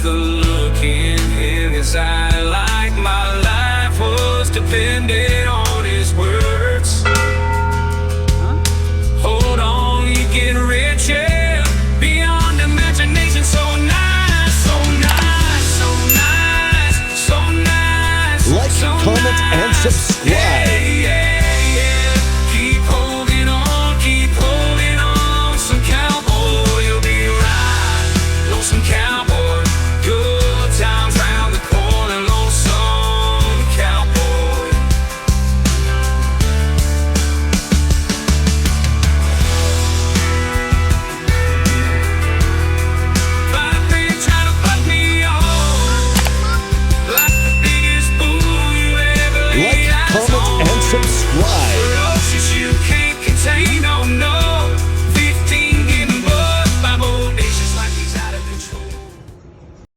the look in his eye, like my life was dependent on his words. Hold on, you get richer beyond imagination. So nice, so nice, so nice, so nice. Like, so comment, nice. and subscribe. Yeah. Keep holding on, keep holding on. Some cowboy, you'll be right. Lonesome cowboy, good times round the corner. Lonesome cowboy. But they try to cut me off like the biggest fool you ever laid Like, eyes comment, on. and subscribe.